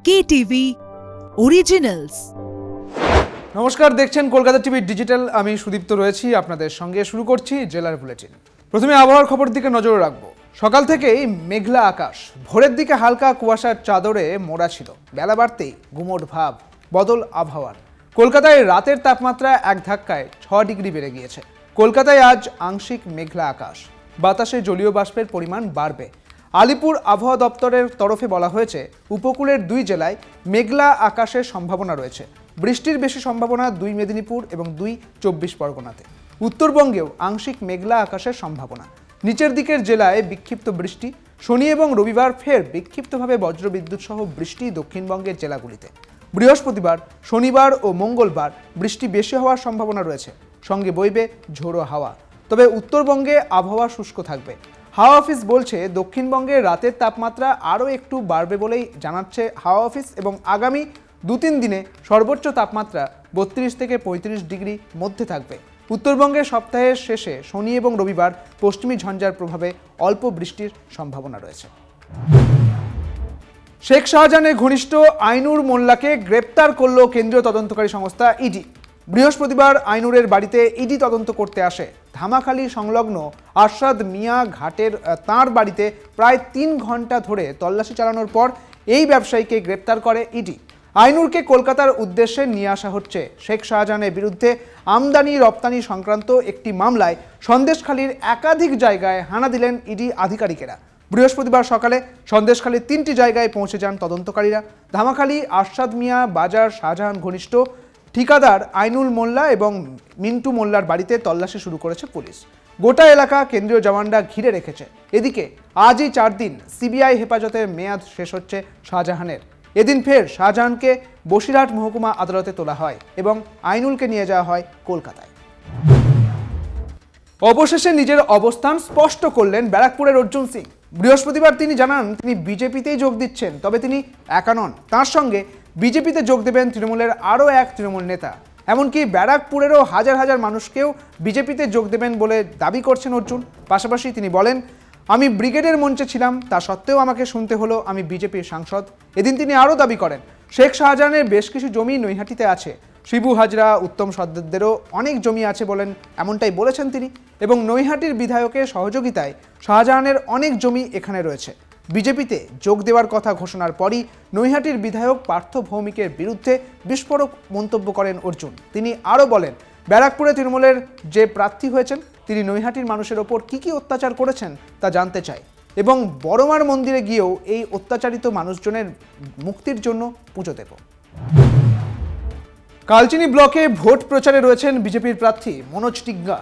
KTV Originals। নমস্কার, দেখছেন Kolkata TV digital. আমি সুদীপ্ত রয়েছি আপনাদের সঙ্গে। শুরু করছি জেলার বুলেটিন। প্রথমে আবহাওয়ার খবর দিকে নজর রাখবো। সকাল থেকেই মেঘলা আকাশ, ভোরের দিকে হালকা কুয়াশার চাদরে মোড়া ছিল। বেলা বাড়তেই গুমোট ভাব, বদল আবহাওয়ার। কলকাতায় রাতের তাপমাত্রা এক ধাক্কায় 6 ডিগ্রি বেড়ে গিয়েছে। কলকাতায় আজ আংশিক মেঘলা আকাশ, বাতাসে জলীয় বাষ্পের পরিমাণ বাড়বে। আলিপুর আবহাওয়া দপ্তরের তরফে বলা হয়েছে, উপকূলের 2 জেলায় মেঘলা আকাশের সম্ভাবনা রয়েছে। বৃষ্টির বেশি সম্ভাবনা 2 মেদিনীপুর এবং 2 24 পরগনাতে। উত্তরবঙ্গেও আংশিক মেঘলা আকাশের সম্ভাবনা। নিচের দিকের জেলায় বিক্ষিপ্ত বৃষ্টি। শনি এবং রবিবার ফের বিক্ষিপ্তভাবে বজ্রবিদ্যুৎ সহ বৃষ্টি দক্ষিণবঙ্গের জেলাগুলিতে। বৃহস্পতিবার, শনিবার ও মঙ্গলবার বৃষ্টি বেশি হওয়ার সম্ভাবনা রয়েছে, সঙ্গে বইবে ঝোড়ো হাওয়া। তবে উত্তরবঙ্গে আবহাওয়া শুষ্ক থাকবে। হাওয়া অফিস বলছে, দক্ষিণবঙ্গে রাতের তাপমাত্রা আরও একটু বাড়বে বলেই জানাচ্ছে হাওয়া অফিস, এবং আগামী 2-3 দিনে সর্বোচ্চ তাপমাত্রা 32 থেকে 35 ডিগ্রি মধ্যে থাকবে। উত্তরবঙ্গে সপ্তাহের শেষে শনি এবং রবিবার পশ্চিমী ঝঞ্ঝার প্রভাবে অল্প বৃষ্টির সম্ভাবনা রয়েছে। শেখ শাহজাহানের ঘনিষ্ঠ আইনুর মোল্লাকে গ্রেপ্তার করল কেন্দ্রীয় তদন্তকারী সংস্থা ইডি। বৃহস্পতিবার আইনুরের বাড়িতে ইডি তদন্ত করতে আসে। ধামাখালী সংলগ্ন আরশাদ মিয়া ঘাটের তাঁর বাড়িতে প্রায় 3 ঘন্টা ধরে তল্লাশি চালানোর পর এই ব্যবসায়ীকে গ্রেপ্তার করে ইডি। আইনুরকে কলকাতার উদ্দেশ্যে নিয়ে আসা হচ্ছে। শেখ শাহজাহানের বিরুদ্ধে আমদানি রপ্তানি সংক্রান্ত একটি মামলায় সন্দেশখালীর একাধিক জায়গায় হানা দিলেন ইডি আধিকারিকেরা। বৃহস্পতিবার সকালে সন্দেশখালীর 3টি জায়গায় পৌঁছে যান তদন্তকারীরা। ধামাখালী আরশাদ মিয়া বাজার শাহজাহান ঘনিষ্ঠ ঠিকাদার আইনুল মোল্লা এবং মিন্টু মোল্লার বাড়িতে তল্লাশি শুরু করেছে পুলিশ। গোটা এলাকা কেন্দ্রীয় জওয়ানরা ঘিরে রেখেছে। এদিকে আজই 4 দিন সিবিআই হেফাজতের মেয়াদ শেষ হচ্ছে শাহজাহানের। এদিন ফের শাহজাহানকে বসিরহাট মহকুমা আদালতে তোলা হয় এবং আইনুলকে নিয়ে যাওয়া হয় কলকাতায়। অবশেষে নিজের অবস্থান স্পষ্ট করলেন ব্যারাকপুরের অর্জুন সিং। বৃহস্পতিবার তিনি জানান, তিনি বিজেপিতেই যোগ দিচ্ছেন। তবে তিনি একা নন, তাঁর সঙ্গে বিজেপিতে যোগ দেবেন তৃণমূলের আরও এক তৃণমূল নেতা। এমনকি ব্যারাকপুরেরও হাজার হাজার মানুষকেও বিজেপিতে যোগ দেবেন বলে দাবি করছেন অর্জুন। পাশাপাশি তিনি বলেন, আমি ব্রিগেডের মঞ্চে ছিলাম, তা সত্ত্বেও আমাকে শুনতে হলো আমি বিজেপির সাংসদ। এদিন তিনি আরও দাবি করেন, শেখ শাহজাহানের বেশ কিছু জমি নৈহাটিতে আছে। শিবু হাজরা, উত্তম সর্দারদেরও অনেক জমি আছে বলেন, এমনটাই বলেছেন তিনি। এবং নৈহাটির বিধায়কের সহযোগিতায় শাহজাহানের অনেক জমি এখানে রয়েছে। বিজেপিতে যোগ দেওয়ার কথা ঘোষণার পরই নৈহাটির বিধায়ক পার্থ ভৌমিকের বিরুদ্ধে বিস্ফোরক মন্তব্য করেন অর্জুন। তিনি আরও বলেন, ব্যারাকপুরে তৃণমূলের যে প্রার্থী হয়েছেন তিনি নৈহাটির মানুষের ওপর কী অত্যাচার করেছেন তা জানতে চায় এবং বড়মার মন্দিরে গিয়েও এই অত্যাচারিত মানুষজনের মুক্তির জন্য পুজো দেব। কালচিনি ব্লকে ভোট প্রচারে রয়েছেন বিজেপির প্রার্থী মনোজ টিগ্গা।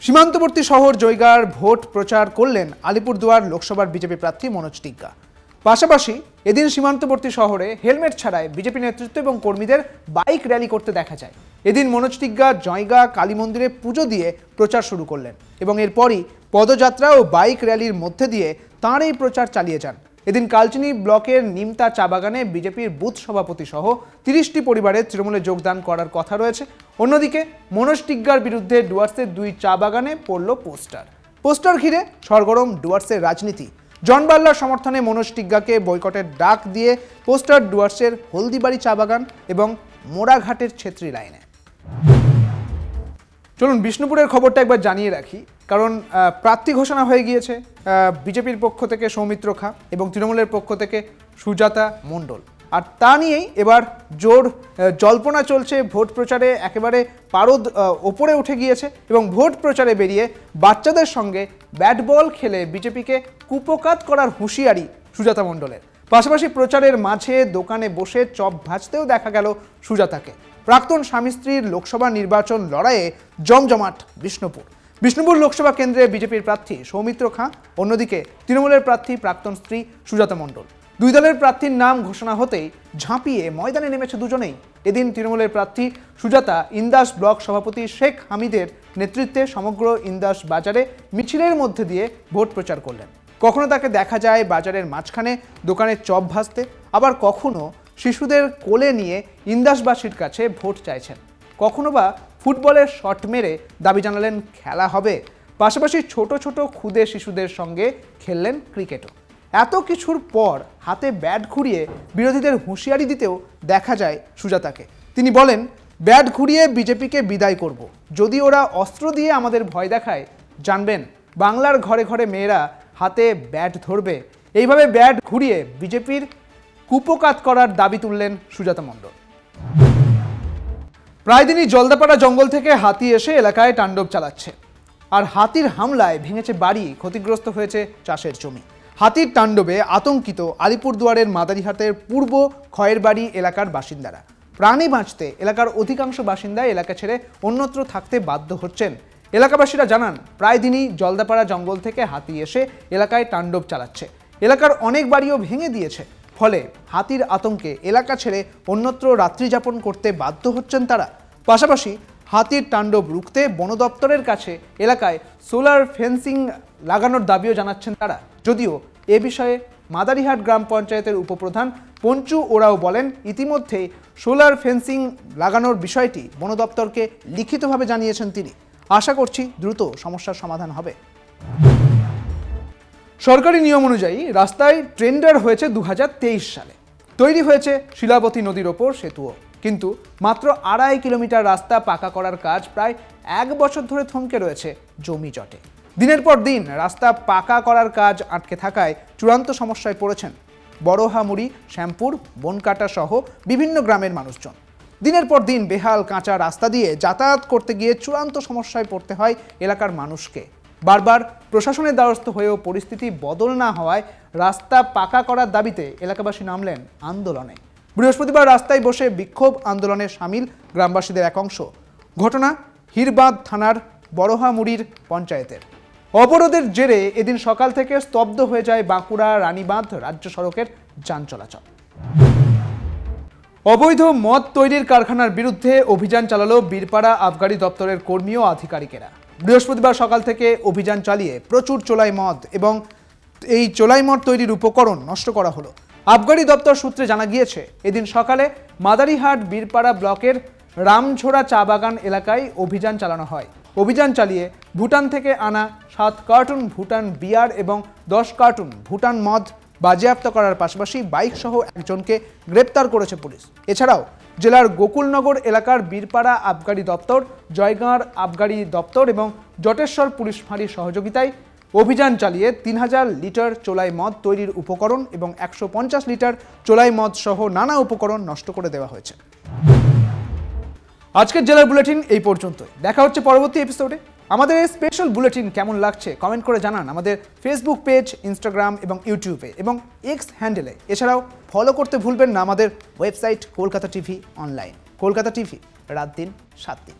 সীমান্তবর্তী শহর জয়গার ভোট প্রচার করলেন আলিপুরদুয়ার লোকসভার বিজেপি প্রার্থী মনোজ টিগ্গা। পাশাপাশি এদিন সীমান্তবর্তী শহরে হেলমেট ছাড়াই বিজেপি নেতৃত্ব এবং কর্মীদের বাইক র্যালি করতে দেখা যায়। এদিন মনোজ টিগ্গা জয়গা কালী মন্দিরে পুজো দিয়ে প্রচার শুরু করলেন এবং এরপরই পদযাত্রা ও বাইক র্যালির মধ্যে দিয়ে তাঁর এই প্রচার চালিয়ে যান। এদিন কালচিনি ব্লকের নিমতা চা বাগানে বিজেপির বুথ সভাপতি সহ 30টি পরিবারের তৃণমূলে যোগদান করার কথা রয়েছে। অন্যদিকে মনোজ টিগ্গার বিরুদ্ধে ডুয়ার্সের 2 চা বাগানে পড়ল পোস্টার ঘিরে সরগরম ডুয়ার্সের রাজনীতি। জন বাল্লার সমর্থনে মনোজ টিগ্গাকে বয়কটের ডাক দিয়ে পোস্টার ডুয়ার্সের হলদিবাড়ি চা বাগান এবং মোড়াঘাটের ছেত্রী লাইনে। চলুন বিষ্ণুপুরের খবরটা একবার জানিয়ে রাখি, কারণ প্রার্থী ঘোষণা হয়ে গিয়েছে বিজেপির পক্ষ থেকে সৌমিত্র খাঁ এবং তৃণমূলের পক্ষ থেকে সুজাতা মণ্ডল। আর তা নিয়েই এবার জোর জল্পনা চলছে। ভোট প্রচারে একেবারে পারদ ওপরে উঠে গিয়েছে এবং ভোট প্রচারে বেরিয়ে বাচ্চাদের সঙ্গে ব্যাট বল খেলে বিজেপিকে কুপোকাত করার হুঁশিয়ারি সুজাতা মণ্ডলের। পাশাপাশি প্রচারের মাঝে দোকানে বসে চপ ভাজতেও দেখা গেল সুজাতাকে। প্রাক্তন স্বামী স্ত্রীর লোকসভা নির্বাচন লড়াইয়ে জমজমাট বিষ্ণুপুর লোকসভা কেন্দ্রে বিজেপির প্রার্থী সৌমিত্র খাঁ, অন্যদিকে তৃণমূলের প্রার্থী প্রাক্তন স্ত্রী সুজাতা মণ্ডল। 2 দলের প্রার্থীর নাম ঘোষণা হতেই ঝাঁপিয়ে ময়দানে নেমেছে দুজনেই। এদিন তৃণমূলের প্রার্থী সুজাতা ইন্দাস ব্লক সভাপতি শেখ হামিদের নেতৃত্বে সমগ্র ইন্দাস বাজারে মিছিলের মধ্যে দিয়ে ভোট প্রচার করলেন। কখনো তাকে দেখা যায় বাজারের মাঝখানে দোকানে চপ ভাজতে, আবার কখনো শিশুদের কোলে নিয়ে ইন্দাসবাসীর কাছে ভোট চাইছেন। কখনো বা ফুটবলের শট মেরে দাবি জানালেন খেলা হবে। পাশাপাশি ছোট ছোট ক্ষুদে শিশুদের সঙ্গে খেললেন ক্রিকেটও। এত কিছুর পর হাতে ব্যাট ঘুরিয়ে বিরোধীদের হুঁশিয়ারি দিতেও দেখা যায় সুজাতাকে। তিনি বলেন, ব্যাট ঘুরিয়ে বিজেপিকে বিদায় করব। যদি ওরা অস্ত্র দিয়ে আমাদের ভয় দেখায়, জানবেন বাংলার ঘরে ঘরে মেয়েরা হাতে ব্যাট ধরবে। এইভাবে ব্যাট ঘুরিয়ে বিজেপির কুপকাত করার দাবি তুললেন সুজাতা মণ্ডল। প্রায় দিনই জলদাপাড়া জঙ্গল থেকে হাতি এসে এলাকায় তাণ্ডব চালাচ্ছে, আর হাতির হামলায় ভেঙেছে বাড়ি, ক্ষতিগ্রস্ত হয়েছে চাষের জমি। হাতির তাণ্ডবে আতঙ্কিত আলিপুরদুয়ারের মাদারিহাটের পূর্ব খয়েরবাড়ি এলাকার বাসিন্দারা। প্রাণে বাঁচতে এলাকার অধিকাংশ বাসিন্দা এলাকা ছেড়ে অন্যত্র থাকতে বাধ্য হচ্ছেন। এলাকাবাসীরা জানান, প্রায় দিনই জলদাপাড়া জঙ্গল থেকে হাতি এসে এলাকায় তাণ্ডব চালাচ্ছে। এলাকার অনেক বাড়িও ভেঙে দিয়েছে। ফলে হাতির আতঙ্কে এলাকা ছেড়ে অন্যত্র রাত্রিযাপন করতে বাধ্য হচ্ছেন তারা। পাশাপাশি হাতির তাণ্ডব রুখতে বন দপ্তরের কাছে এলাকায় সোলার ফেন্সিং লাগানোর দাবিও জানাচ্ছেন তারা। যদিও এ বিষয়ে মাদারিহাট গ্রাম পঞ্চায়েতের উপপ্রধান পঞ্চু ওরাও বলেন, ইতিমধ্যেই সোলার ফেন্সিং লাগানোর বিষয়টি বন দপ্তরকে লিখিতভাবে জানিয়েছেন তিনি। আশা করছি দ্রুত সমস্যার সমাধান হবে। সরকারি নিয়ম অনুযায়ী রাস্তায় টেন্ডার হয়েছে 2023 সালে। তৈরি হয়েছে শিলাবতী নদীর ওপর সেতুও, কিন্তু মাত্র 2.5 কিলোমিটার রাস্তা পাকা করার কাজ প্রায় 1 বছর ধরে থমকে রয়েছে জমি জটে। দিনের পর দিন রাস্তা পাকা করার কাজ আটকে থাকায় চূড়ান্ত সমস্যায় পড়েছেন বড়হামুড়ি, শ্যামপুর, বনকাটা সহ বিভিন্ন গ্রামের মানুষজন। দিনের পর দিন বেহাল কাঁচা রাস্তা দিয়ে যাতায়াত করতে গিয়ে চূড়ান্ত সমস্যায় পড়তে হয় এলাকার মানুষকে। বারবার প্রশাসনের দ্বারস্থ হয়েও পরিস্থিতি বদল না হওয়ায় রাস্তা পাকা করার দাবিতে এলাকাবাসী নামলেন আন্দোলনে। বৃহস্পতিবার রাস্তায় বসে বিক্ষোভ আন্দোলনে সামিল গ্রামবাসীদের এক অংশ। ঘটনা হিরবাঁধ থানার বড়হামুড়ির পঞ্চায়েতের। অবরোধের জেরে এদিন সকাল থেকে স্তব্ধ হয়ে যায় বাঁকুড়া রানীবাঁধ রাজ্য সড়কের যান চলাচল। অবৈধ মদ তৈরির কারখানার বিরুদ্ধে অভিযান চালালো বীরপাড়া আবগারি দপ্তরের কর্মী ও আধিকারিকেরা। বৃহস্পতিবার সকাল থেকে অভিযান চালিয়ে প্রচুর চোলাই মদ এবং এই চোলাই মদ তৈরির উপকরণ নষ্ট করা হলো। আবগারি দপ্তর সূত্রে জানা গিয়েছে, এদিন সকালে মাদারিহাট বীরপাড়া ব্লকের রামঝোড়া চা বাগান এলাকায় অভিযান চালানো হয়। অভিযান চালিয়ে ভুটান থেকে আনা 7 কার্টুন ভুটান বিয়ার এবং 10 কার্টুন ভুটান মদ বাজেয়াপ্ত করার পাশাপাশি বাইক সহ একজনকে গ্রেপ্তার করেছে পুলিশ। এছাড়াও জেলার গোকুলনগর এলাকার বীরপাড়া আবগারি দপ্তর, জয়গাঁর আবগারি দপ্তর এবং জটেশ্বর পুলিশ ফাঁড়ির সহযোগিতায় অভিযান চালিয়ে 3000 লিটার চোলাই মদ তৈরির উপকরণ এবং 150 লিটার চোলাই মদ সহ নানা উপকরণ নষ্ট করে দেওয়া হয়েছে। আজকের জেলার বুলেটিন এই পর্যন্তই। দেখা হচ্ছে পরবর্তী এপিসোডে। আমাদের এই স্পেশাল বুলেটিন কেমন লাগছে কমেন্ট করে জানান আমাদের ফেসবুক পেজ, ইনস্টাগ্রাম এবং ইউটিউবে এবং এক্স হ্যান্ডেলে। এছাড়াও ফলো করতে ভুলবেন না আমাদের website Kolkata TV online. Kolkata TV, রাত দিন 7 দিন।